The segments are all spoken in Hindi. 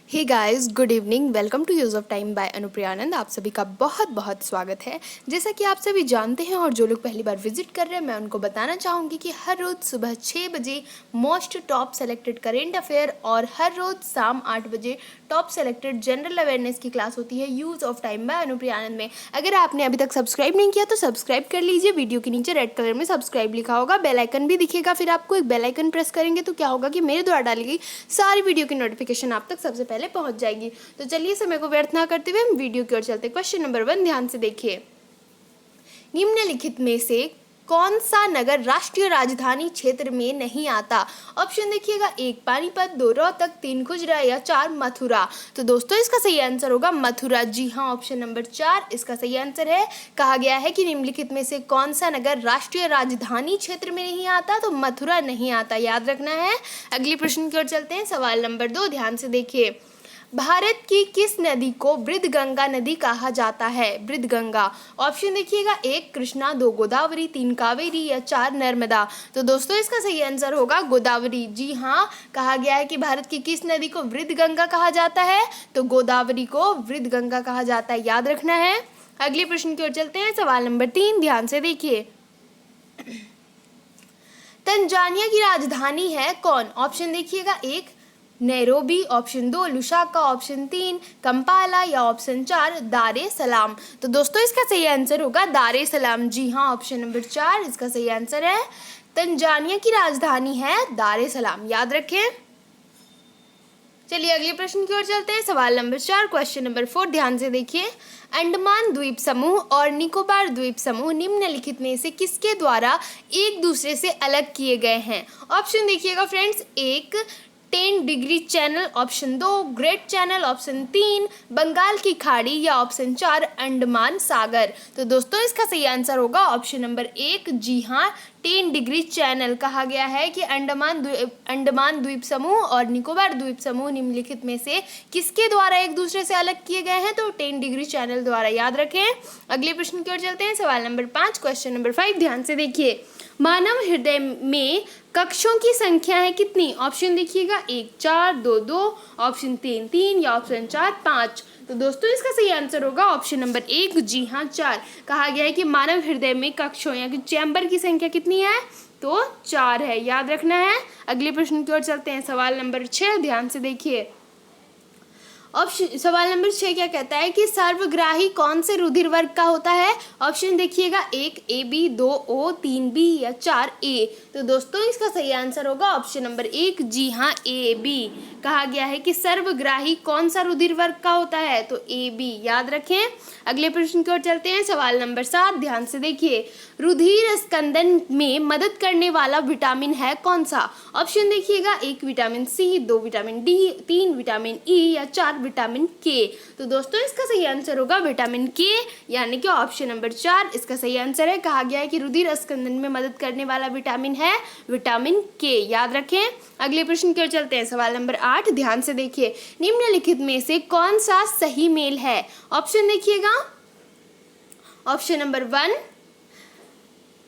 Hey guys, good evening. Welcome to use of time by Anupriya Anand. आप सभी का बहुत बहुत स्वागत है। जैसा कि आप सभी जानते हैं और जो लोग पहली बार विजिट कर रहे हैं, मैं उनको बताना चाहूँगी कि हर रोज़ सुबह 6 बजे most top selected current affair और हर रोज़ शाम 8 बजे टॉप सेलेक्टेड जनरल अवेयरनेस की क्लास होती है use of time by Anupriya Anand में। अगर आपने अभी तक सब्सक्राइब नहीं किया तो सब्सक्राइब कर लीजिए। वीडियो के नीचे रेड कलर में सब्सक्राइब लिखा होगा, बेल आइकन भी दिखेगा। फिर आपको एक बेल आइकन प्रेस करेंगे तो क्या होगा कि मेरे द्वारा डाली गई सारी वीडियो की नोटिफिकेशन आप तक सबसे पहले पहुंच जाएगी। तो चलिए समय को व्यर्थ ना करते हुए हम वीडियो की ओर चलते। क्वेश्चन नंबर 1 ध्यान से देखिए। निम्नलिखित में से कौन सा नगर राष्ट्रीय राजधानी क्षेत्र में नहीं आता? ऑप्शन देखिएगा, 1 पानीपत, 2 रोहतक, 3 गुजरा या 4 मथुरा। तो दोस्तों इसका सही आंसर होगा मथुरा। जी हाँ, ऑप्शन नंबर 4 इसका सही आंसर है। कहा गया है कि निम्नलिखित में से कौन सा नगर राष्ट्रीय राजधानी क्षेत्र में नहीं आता? तो मथुरा नहीं आता, याद रखना है। अगले प्रश्न की ओर चलते हैं। सवाल नंबर 2 ध्यान से देखिए। भारत की किस नदी को वृद्धगंगा नदी कहा जाता है? वृद्धगंगा। ऑप्शन देखिएगा, 1 कृष्णा, 2 गोदावरी, 3 कावेरी या 4 नर्मदा। तो दोस्तों इसका सही आंसर होगा गोदावरी। जी हाँ, कहा गया है कि भारत की किस नदी को वृद्धगंगा कहा जाता है? तो गोदावरी को वृद्धगंगा कहा जाता है, याद रखना है। अगले प्रश्न की ओर चलते हैं। सवाल नंबर 3 ध्यान से देखिए। तंजानिया की राजधानी है कौन? ऑप्शन देखिएगा, 1 Nairobi, option 2 Lusaka, option 3 Kampala या ऑप्शन 4 दारे सलाम। तो दोस्तों इसका सही आंसर होगा दारे सलाम। जी हाँ, ऑप्शन नंबर 4 इसका सही आंसर है। तंजानिया की राजधानी है दारे सलाम, याद रखें। चलिए अगले प्रश्न की ओर चलते हैं। सवाल नंबर 4 क्वेश्चन नंबर 4 ध्यान से देखिए। अंडमान द्वीप समूह और निकोबार द्वीप समूह निम्नलिखित में से किसके द्वारा एक दूसरे से अलग किए गए हैं? ऑप्शन देखिएगा friends, 1 10 degree channel, option 2 great channel, option 3 Bengal की खाड़ी या ऑप्शन 4 अंडमान सागर। तो दोस्तों इसका सही आंसर होगा ऑप्शन नंबर 1। जी हाँ, 10 डिग्री चैनल। कहा गया है कि अंडमान द्वीप समूह और निकोबार द्वीप समूह निम्नलिखित में से किसके द्वारा एक दूसरे से अलग किए गए हैं? तो 10 डिग्री चैनल द्वारा, याद रखें। अगले प्रश्न की ओर चलते हैं। सवाल नंबर 5 क्वेश्चन नंबर 5 ध्यान से देखिए। मानव हृदय में कक्षों की संख्या है कितनी? ऑप्शन देखिएगा, 1 4, 2 2, ऑप्शन 3 3 या ऑप्शन 4 5। तो दोस्तों इसका सही आंसर होगा ऑप्शन नंबर 1। जी हाँ, 4। कहा गया है कि मानव हृदय में कक्षों या चैम्बर की संख्या कितनी है? तो 4 है, याद रखना है। अगले प्रश्न की ओर चलते हैं। सवाल नंबर 6 ध्यान से देखिए। ऑप्शन सवाल नंबर 6 क्या कहता है कि सर्वग्राही कौन से रुधिर वर्ग का होता है? ऑप्शन देखिएगा, 1 AB, 2 O, 3 B या 4 A। तो दोस्तों इसका सही आंसर होगा ऑप्शन नंबर 1। जी हाँ, AB। कहा गया है कि सर्वग्राही कौन सा रुधिर वर्ग का होता है? तो AB, याद रखें। अगले प्रश्न की ओर चलते हैं। सवाल नंबर 7 ध्यान से देखिए। रुधिर स्कंदन में मदद करने वाला विटामिन है कौन सा? ऑप्शन देखिएगा, 1 vitamin C, 2 vitamin D, 3 vitamin E या 4 विटामिन के। तो दोस्तों इसका सही आंसर होगा विटामिन के, यानी कि ऑप्शन नंबर 4 इसका सही आंसर है। कहा गया है कि रुधिर स्कंदन में मदद करने वाला विटामिन है विटामिन के, याद रखें। अगले प्रश्न की ओर चलते हैं। सवाल नंबर 8 ध्यान से देखिए। निम्नलिखित में से कौन सा सही मेल है? ऑप्शन देखिएगा, ऑप्शन नंबर 1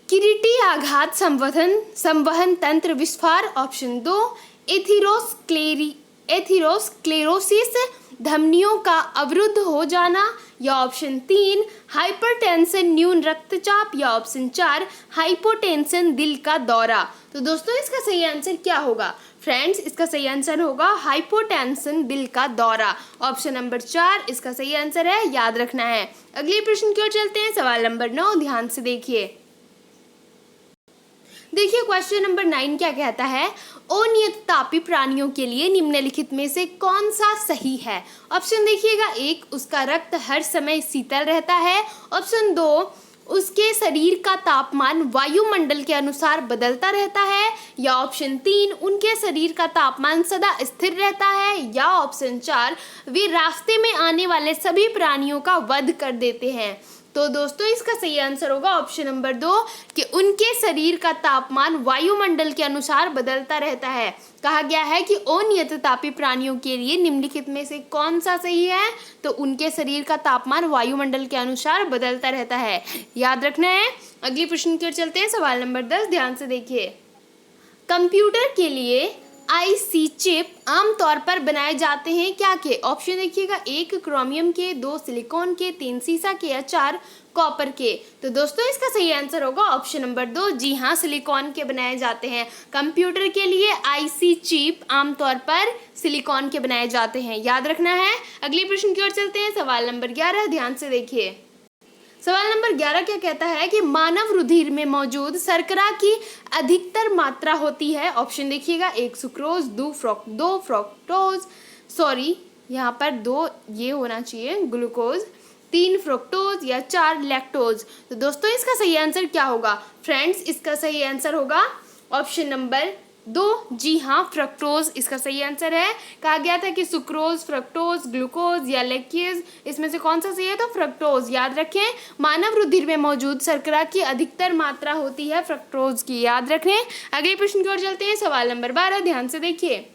किरीटी आघात संवहन तंत्र विस्फार, ऑप्शन 2 एथेरोस्क्लेरोसिस धमनियों का अवरुद्ध हो जाना या ऑप्शन 3 हाइपरटेंशन न्यून रक्तचाप या ऑप्शन 4 हाइपोटेंशन दिल का दौरा। तो दोस्तों इसका सही आंसर क्या होगा? फ्रेंड्स इसका सही आंसर होगा हाइपोटेंशन दिल का दौरा। ऑप्शन नंबर 4 इसका सही आंसर है, याद रखना है। अगले प्रश्न की ओर चलते हैं। सवाल नंबर 9 ध्यान से देखिए। देखिए क्वेश्चन नंबर 9 क्या कहता है। अनियत तापी प्राणियों के लिए निम्नलिखित में से कौन सा सही है? ऑप्शन देखिएगा, 1 उसका रक्त हर समय शीतल रहता है, ऑप्शन 2 उसके शरीर का तापमान वायुमंडल के अनुसार बदलता रहता है, या ऑप्शन 3 उनके शरीर का तापमान सदा स्थिर रहता है, या ऑप्शन 4 वे रास्ते में आने वाले सभी प्राणियों का वध कर देते हैं। तो दोस्तों इसका सही आंसर होगा ऑप्शन नंबर 2 कि उनके शरीर का तापमान वायुमंडल के अनुसार बदलता रहता है। कहा गया है कि अनियत तापी प्राणियों के लिए निम्नलिखित में से कौन सा सही है? तो उनके शरीर का तापमान वायुमंडल के अनुसार बदलता रहता है, याद रखना है। अगले प्रश्न की ओर चलते हैं। सवाल नंबर 10 ध्यान से देखिए। कंप्यूटर के लिए आईसी चिप आमतौर पर बनाए जाते हैं क्या के? ऑप्शन देखिएगा, 1 क्रोमियम के, 2 सिलिकॉन के, 3 सीसा के या 4 कॉपर के। तो दोस्तों इसका सही आंसर होगा ऑप्शन नंबर 2, जी हाँ सिलिकॉन के बनाए जाते हैं। कंप्यूटर के लिए आईसी चिप आमतौर पर सिलिकॉन के बनाए जाते हैं, याद रखना है। अगले प्रश्न की ओर चलते हैं, सवाल नंबर 11, ध्यान से देखिए। सवाल नंबर 11 क्या कहता है कि मानव रुधिर में मौजूद शर्करा की अधिकतर मात्रा होती है। ऑप्शन देखिएगा, 1 सुक्रोज, 2 फ्रक्टोज, सॉरी यहाँ पर 2 ये होना चाहिए ग्लूकोज, 3 फ्रुक्टोज या 4 लैक्टोज। तो दोस्तों इसका सही आंसर क्या होगा? फ्रेंड्स इसका सही आंसर होगा ऑप्शन नंबर 2, जी हाँ फ्रक्टोज इसका सही आंसर है। कहा गया था कि सुक्रोज, फ्रक्टोज, ग्लूकोज या लैक्टेज, इसमें से कौन सा सही है? तो फ्रक्टोज। याद रखें, मानव रुधिर में मौजूद शर्करा की अधिकतर मात्रा होती है फ्रक्टोज की, याद रखें। अगले प्रश्न की ओर चलते हैं, सवाल नंबर 12, ध्यान से देखिए।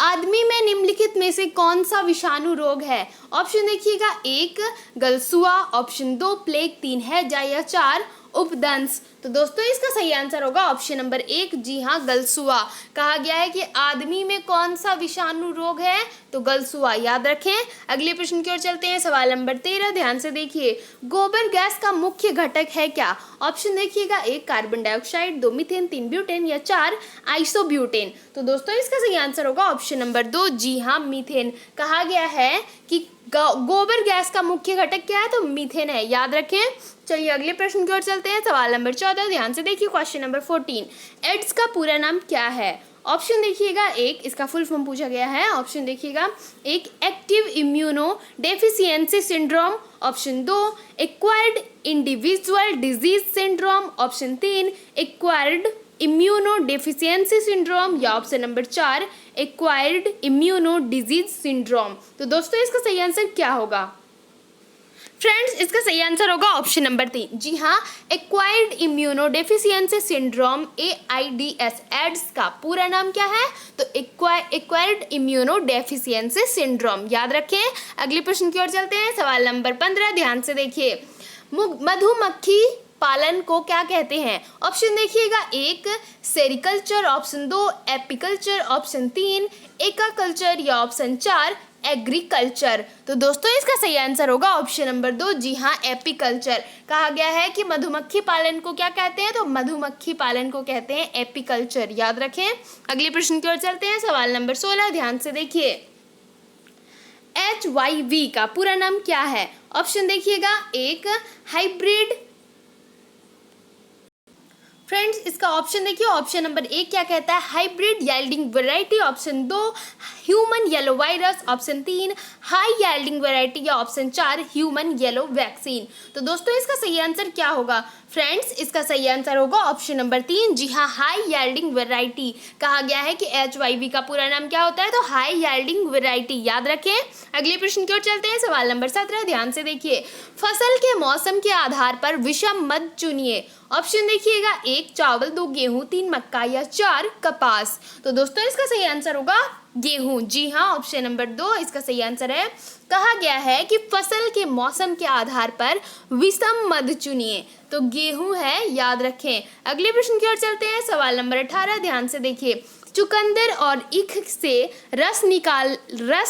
आदमी में निम्नलिखित में से कौन सा विषाणु रोग है? ऑप्शन देखिएगा, 1 गलसुआ, ऑप्शन 2 प्लेग, 3 हैजा या 4 उपदंश। तो दोस्तों इसका सही आंसर होगा ऑप्शन नंबर 1, जी हाँ गलसुआ। कहा गया है कि आदमी में कौन सा विषाणु रोग है? तो गलसुआ, याद रखें। अगले प्रश्न की ओर चलते हैं, सवाल नंबर 13, ध्यान से देखिए। गोबर गैस का मुख्य घटक है क्या? ऑप्शन देखिएगा, 1 कार्बन डाइऑक्साइड, 2 मीथेन, 3 ब्यूटेन या 4 आइसोब्यूटेन। तो दोस्तों इसका सही आंसर होगा ऑप्शन नंबर 2, जी हाँ मीथेन। कहा गया है कि गोबर गैस का मुख्य घटक क्या है? तो मीथेन है, याद रखें। चलिए अगले प्रश्न की ओर चलते हैं, सवाल नंबर 14, ध्यान से देखिए। क्वेश्चन नंबर 14, एड्स का पूरा नाम क्या है? ऑप्शन देखिएगा, 1 इसका फुल फॉर्म पूछा गया है। ऑप्शन देखिएगा, 1 active immuno deficiency syndrome, option 2 acquired individual disease syndrome, option 3 acquired immuno deficiency syndrome या option number 4 acquired immuno disease syndrome. तो दोस्तों इसका सही आंसर क्या होगा? फ्रेंड्स इसका सही आंसर होगा ऑप्शन नंबर 3, जी हाँ acquired immuno deficiency syndrome, AIDS। AIDS का पूरा नाम क्या है? तो एक्वायर्ड इम्यूनो डेफिशिएंसी सिंड्रोम, याद रखें। अगले प्रश्न की ओर चलते हैं, सवाल नंबर 15, ध्यान से देखिए। मधुमक्खी पालन को क्या कहते हैं? ऑप्शन देखिएगा, 1 सेरिकल्चर, ऑप्शन 2 एपीकल्चर, ऑप्शन 3 एकाकल्चर या ऑप्शन 4 एग्रीकल्चर। तो दोस्तों इसका सही आंसर होगा ऑप्शन नंबर 2, जी हाँ एपीकल्चर। कहा गया है कि मधुमक्खी पालन को क्या कहते हैं? तो मधुमक्खी पालन को कहते हैं एपीकल्चर, याद रखें। अगले प्रश्न की ओर चलते हैं, सवाल नंबर 16, ध्यान से देखिए। HIV का पूरा नाम क्या है? ऑप्शन देखिएगा, 1 हाइब्रिड, फ्रेंड्स इसका ऑप्शन देखिए। ऑप्शन नंबर 1 क्या कहता है? Hybrid yielding variety, option 2 human yellow virus, option 3 high yielding variety या ऑप्शन 4 ह्यूमन येलो वैक्सीन। तो दोस्तों इसका सही आंसर क्या होगा? फ्रेंड्स इसका सही आंसर होगा ऑप्शन नंबर 3, जी हाँ हाई यील्डिंग वैरायटी। कहा गया है कि HIV का पूरा नाम क्या होता है? तो हाई यील्डिंग वैरायटी, याद रखें। अगले प्रश्न की ओर चलते हैं, सवाल नंबर 17, ध्यान से देखिए। फसल के मौसम के आधार पर विषम मद चुनिए। ऑप्शन देखिएगा, 1 चावल, 2 गेहूं, 3 मक्का या 4 कपास। तो दोस्तों इसका सही आंसर होगा गेहूं, जी हाँ ऑप्शन नंबर 2 इसका सही आंसर है। कहा गया है कि फसल के मौसम के आधार पर विषम मद चुनिए, तो गेहूं है, याद रखें। अगले प्रश्न की ओर चलते हैं, सवाल नंबर 18, ध्यान से देखिए। चुकंदर और ईख से रस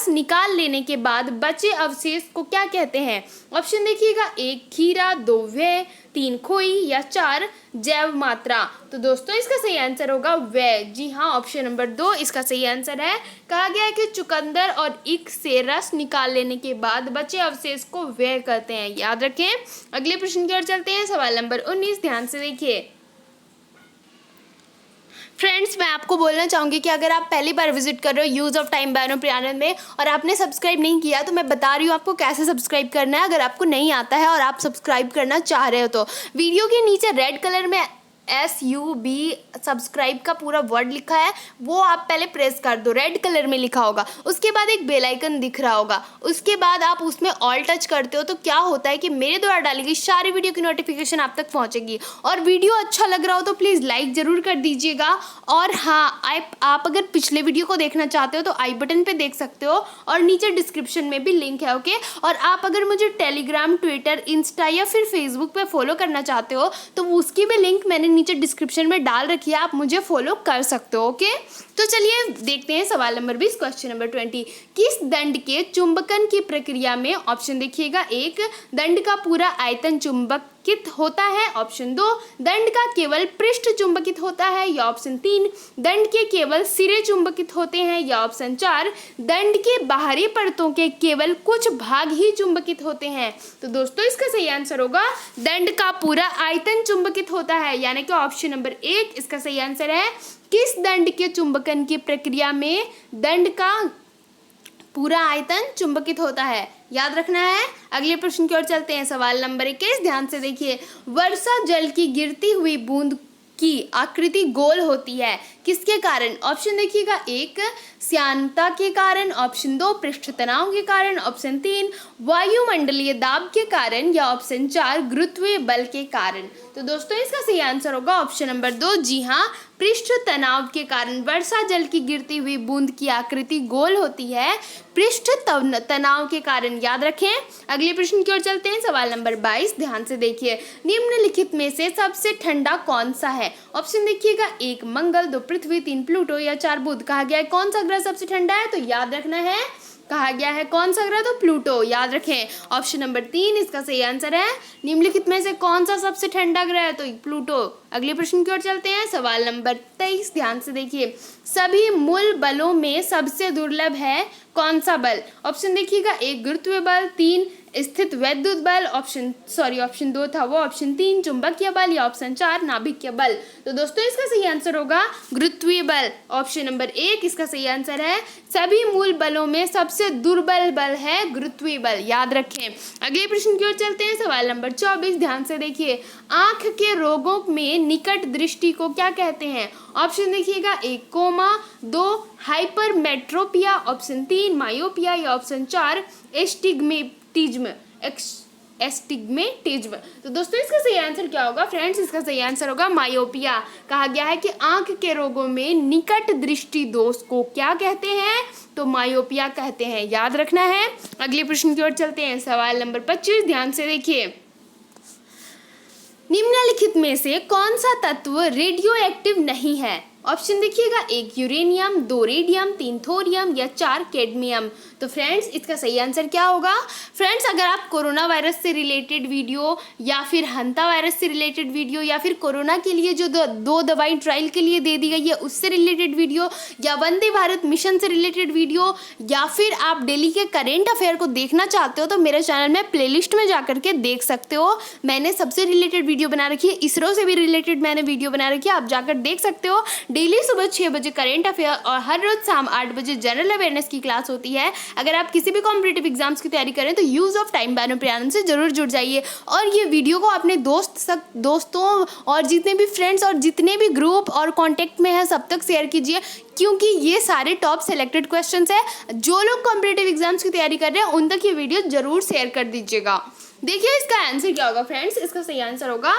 निकाल लेने के बाद बचे अवशेष को क्या कहते हैं? ऑप्शन देखिएगा, 1 खीरा, 2 व्यय, 3 खोई या 4 जैव मात्रा। तो दोस्तों इसका सही आंसर होगा व्यय, जी हाँ ऑप्शन नंबर 2 इसका सही आंसर है। कहा गया है कि चुकंदर और ईख से रस निकाल लेने के बाद बचे अवशेष को व्यय कहते हैं, याद रखें। अगले प्रश्न की ओर चलते हैं, सवाल नंबर 19, ध्यान से देखिए। फ्रेंड्स मैं आपको बोलना चाहूँगी कि अगर आप पहली बार विजिट कर रहे हो use of time bye Priyanand में और आपने सब्सक्राइब नहीं किया, तो मैं बता रही हूँ आपको कैसे सब्सक्राइब करना है। अगर आपको नहीं आता है और आप सब्सक्राइब करना चाह रहे हो तो वीडियो के नीचे रेड कलर में SUB सब्सक्राइब का पूरा वर्ड लिखा है, वो आप पहले प्रेस कर दो, रेड कलर में लिखा होगा। उसके बाद एक बेल आइकन दिख रहा होगा, उसके बाद आप उसमें ऑल टच करते हो तो क्या होता है कि मेरे द्वारा डाली गई सारी वीडियो की नोटिफिकेशन आप तक पहुंचेगी। और वीडियो अच्छा लग रहा हो तो प्लीज़ लाइक ज़रूर कर दीजिएगा। और हाँ आप अगर पिछले वीडियो को देखना चाहते हो तो आई बटन पर देख सकते हो और नीचे डिस्क्रिप्शन में भी लिंक है, ओके। और आप अगर मुझे टेलीग्राम, ट्विटर, इंस्टा या फिर फेसबुक पर फॉलो करना चाहते हो तो उसकी भी लिंक मैंने नीचे डिस्क्रिप्शन में डाल रखी है, आप मुझे फॉलो कर सकते हो। ओके, तो चलिए देखते हैं सवाल नंबर 20, क्वेश्चन नंबर 20। किस दंड के चुंबकन की प्रक्रिया में, ऑप्शन देखिएगा, एक, दंड का पूरा आयतन चुंबकित होता है, ऑप्शन 2, दंड का केवल पृष्ठ चुंबकित होता है, या ऑप्शन 3, दंड के केवल सिरे चुंबकित होते हैं, या ऑप्शन 4, दंड के बाहरी परतों के केवल कुछ भाग ही चुंबकित होते हैं। तो दोस्तों इसका सही आंसर होगा दंड का पूरा आयतन चुंबकित होता है, यानी कि ऑप्शन नंबर 1 इसका सही आंसर है। किस दंड के चुंबकन की प्रक्रिया में दंड का पूरा आयतन चुंबकित होता है, याद रखना है। अगले प्रश्न की ओर चलते हैं, सवाल नंबर 21, ध्यान से देखिए। वर्षा जल की गिरती हुई बूंद की आकृति गोल होती है, किसके कारण? ऑप्शन देखिएगा, 1, श्यानता के कारण, ऑप्शन 2, पृष्ठ तनाव के कारण, ऑप्शन 3, वायुमंडलीय दाब के कारण, या ऑप्शन 4, गुरुत्वीय बल के कारण। तो दोस्तों इसका सही आंसर होगा ऑप्शन नंबर 2, जी हाँ, पृष्ठ तनाव के कारण वर्षा जल की गिरती हुई बूंद की आकृति गोल होती है, पृष्ठ तनाव के कारण, याद रखें। अगले प्रश्न की ओर चलते हैं, सवाल नंबर 22, ध्यान से देखिए। निम्नलिखित में से सबसे ठंडा कौन सा है? ऑप्शन देखिएगा, 1 मंगल, 2 पृथ्वी, 3 प्लूटो, या 4 बुध। कहा गया है कौन सा ग्रह सबसे ठंडा है, तो याद रखना है, कहा गया है कौन सा ग्रह, तो प्लूटो, याद रखें। ऑप्शन नंबर 3 इसका सही आंसर है। निम्नलिखित में से कौन सा सबसे ठंडा ग्रह है, तो प्लूटो। अगले प्रश्न की ओर चलते हैं, सवाल नंबर 23, ध्यान से देखिए। सभी मूल बलों में सबसे दुर्लभ है कौन सा बल? ऑप्शन देखिएगा, 1 गुरुत्वीय बल, 3 स्थित वैद्युत बल, ऑप्शन 2 था वो, ऑप्शन 3 चुंबकीय बल, या ऑप्शन 4 नाभिकीय बल। तो दोस्तों इसका सही आंसर होगा गुरुत्वीय बल, ऑप्शन नंबर 1 इसका सही आंसर है। सभी मूल बलों में सबसे दुर्बल बल है गुरुत्वीय बल, याद रखें। अगले प्रश्न की ओर चलते हैं, सवाल नंबर 24, ध्यान से देखिए। आंख के रोगों में निकट दृष्टि को क्या कहते हैं? ऑप्शन देखिएगा, 1 कोमा, 2 हाइपरमेट्रोपिया, ऑप्शन 3 मायोपिया, या ऑप्शन 4 एस्टिग्मेटिज्म। तो दोस्तों इसका सही आंसर क्या होगा फ्रेंड्स? इसका सही आंसर होगा मायोपिया। कहा गया है कि आंख के रोगों में निकट दृष्टि दोष को क्या कहते हैं, तो मायोपिया कहते हैं, याद रखना है। अगले प्रश्न की ओर चलते हैं, सवाल नंबर 25, ध्यान से देखिए। निम्नलिखित में से कौन सा तत्व रेडियो एक्टिव नहीं है? ऑप्शन देखिएगा, 1 यूरेनियम, 2 रेडियम, 3 थोरियम, या 4 कैडमियम। तो फ्रेंड्स इसका सही आंसर क्या होगा? फ्रेंड्स अगर आप कोरोना वायरस से रिलेटेड वीडियो, या फिर हंता वायरस से रिलेटेड वीडियो, या फिर कोरोना के लिए जो दो दवाई ट्रायल के लिए दे दी गई है उससे रिलेटेड वीडियो, या वंदे भारत मिशन से रिलेटेड वीडियो, या फिर आप डेली के करेंट अफेयर को देखना चाहते हो, तो मेरे चैनल में प्लेलिस्ट में जाकर के देख सकते हो। मैंने सबसे रिलेटेड वीडियो बना रखी है, इसरो से भी रिलेटेड मैंने वीडियो बना रखी है, आप जाकर देख सकते हो। डेली सुबह 6 बजे करेंट अफेयर और हर रोज शाम 8 बजे जनरल अवेयरनेस की क्लास होती है। अगर आप किसी भी कॉम्पिटिटिव एग्जाम्स की तैयारी करें तो यूज ऑफ टाइम बैनो प्रियानंद से जरूर जुड़ जाइए, और ये वीडियो को अपने दोस्तों और जितने भी फ्रेंड्स और जितने भी ग्रुप और कॉन्टेक्ट में है सब तक शेयर कीजिए, क्योंकि ये सारे टॉप सेलेक्टेड क्वेश्चंस है। जो लोग कॉम्पिटिटिव एग्जाम्स की तैयारी कर रहे हैं उन तक ये वीडियो जरूर शेयर कर दीजिएगा। देखिए इसका आंसर क्या होगा फ्रेंड्स? इसका सही आंसर होगा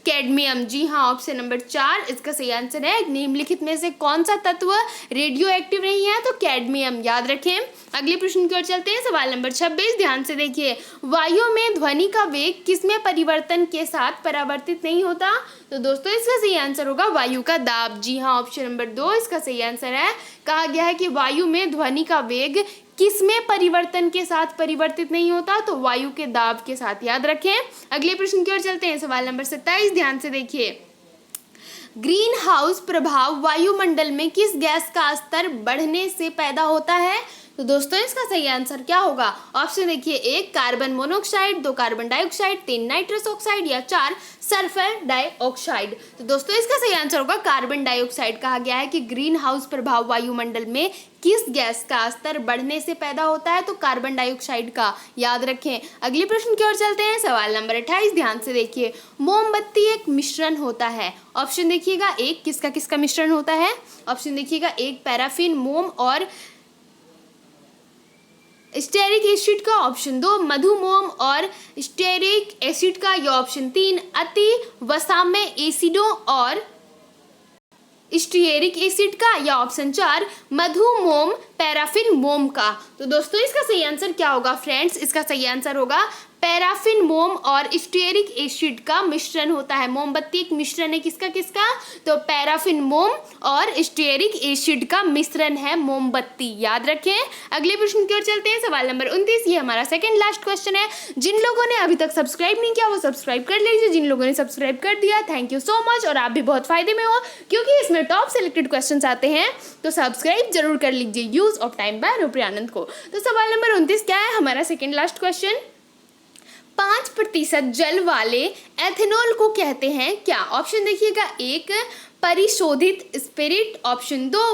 कैडमियम, जी हाँ, ऑप्शन नंबर 4 इसका सही आंसर है। निम्नलिखित में से कौन सा तत्व रेडियो एक्टिव नहीं है? तो कैडमियम, याद रखें। अगले प्रश्न की ओर चलते हैं, सवाल नंबर 26, ध्यान से देखिए। वायु में ध्वनि का वेग किसमें परिवर्तन के साथ परावर्तित नहीं होता? तो दोस्तों इसका सही आंसर होगा वायु का दाब, जी हाँ, ऑप्शन नंबर 2 इसका सही आंसर है। कहा गया है कि वायु में ध्वनि का वेग किसमें परिवर्तन के साथ परिवर्तित नहीं होता? तो वायु के दाब के साथ, याद रखें। अगले प्रश्न की ओर चलते हैं, सवाल नंबर 27, ध्यान से देखिए। ग्रीन हाउस प्रभाव वायुमंडल में किस गैस का स्तर बढ़ने से पैदा होता है? तो दोस्तों इसका सही आंसर क्या होगा? ऑप्शन देखिए, 1 carbon monoxide, 2 carbon dioxide, 3 nitrous oxide, या 4 सल्फर डाइऑक्साइड। तो दोस्तों इसका सही आंसर होगा कार्बन डाइऑक्साइड। कहा गया है कि ग्रीन हाउस प्रभाव वायुमंडल में किस गैस का स्तर बढ़ने से पैदा होता है? तो कार्बन डाइऑक्साइड का, याद रखें। अगले प्रश्न की ओर चलते हैं, सवाल नंबर 28, ध्यान से देखिए। मोमबत्ती एक मिश्रण होता है, ऑप्शन देखिएगा, 1 किसका किसका मिश्रण होता है? ऑप्शन देखिएगा, 1 पैराफिन, मोम और स्टेरिक एसिड का, ऑप्शन 2 मधुमोम और स्टेरिक एसिड का, या ऑप्शन 3 अति वसाम्य एसिडों और स्टीयरिक एसिड का, या ऑप्शन 4 मधुमोम पैराफिन मोम का। तो दोस्तों इसका सही आंसर क्या होगा फ्रेंड्स? इसका सही आंसर होगा पैराफिन मोम और स्टीयरिक एसिड का मिश्रण होता है। मोमबत्ती एक मिश्रण है किसका किसका? तो पैराफिन मोम और स्टीयरिक एसिड का मिश्रण है मोमबत्ती, याद रखें। अगले प्रश्न की ओर चलते हैं, सवाल नंबर 29। ये हमारा सेकंड लास्ट क्वेश्चन है। जिन लोगों ने अभी तक सब्सक्राइब नहीं किया वो सब्सक्राइब कर लीजिए, जिन लोगों ने सब्सक्राइब कर दिया थैंक यू सो मच, और आप भी बहुत फायदे में हो क्योंकि इसमें टॉप सेलेक्टेड क्वेश्चन आते हैं, तो सब्सक्राइब जरूर कर लीजिए। यूज ऑफ टाइम बाय रूपी आनंद को। तो सवाल नंबर 29 क्या है हमारा सेकंड लास्ट क्वेश्चन? 5% जल वाले एथेनॉल को कहते हैं क्या? ऑप्शन देखिएगा, 1 परिशोधित स्पिरिट, ऑप्शन 2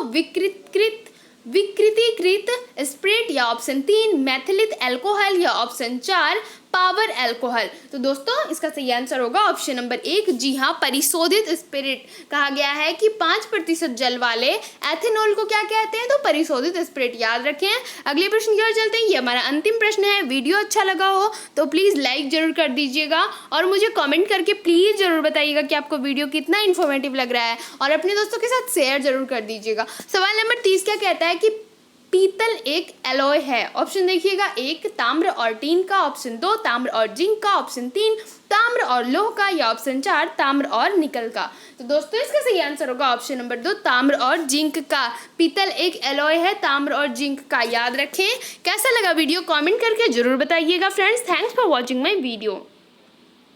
विकृतीकृत स्पिरिट, या ऑप्शन 3 मेथिलित अल्कोहल, या ऑप्शन 4 पावर अल्कोहल। तो दोस्तों इसका सही आंसर होगा ऑप्शन नंबर 1, जी हाँ, परिशोधित स्पिरिट। कहा गया है कि 5% जल वाले एथेनॉल को क्या कहते हैं? तो परिशोधित स्पिरिट, याद रखें। अगले प्रश्न की ओर चलते हैं। ये हमारा अंतिम प्रश्न है। वीडियो अच्छा लगा हो तो प्लीज़ लाइक जरूर कर दीजिएगा और मुझे कमेंट करके प्लीज़ जरूर बताइएगा कि आपको वीडियो कितना इन्फॉर्मेटिव लग रहा है, और अपने दोस्तों के साथ शेयर जरूर कर दीजिएगा। सवाल नंबर 30 क्या कहता है कि पीतल एक एलॉय है? ऑप्शन देखिएगा, 1 ताम्र और टीन का, ऑप्शन 2 ताम्र और जिंक का, ऑप्शन 3 ताम्र और लोह का, या ऑप्शन 4 ताम्र और निकल का। तो दोस्तों इसका सही आंसर होगा ऑप्शन नंबर 2 ताम्र और जिंक का। पीतल एक एलॉय है ताम्र और जिंक का, याद रखें। कैसा लगा वीडियो कमेंट करके जरूर बताइएगा friends. Thanks for watching my video.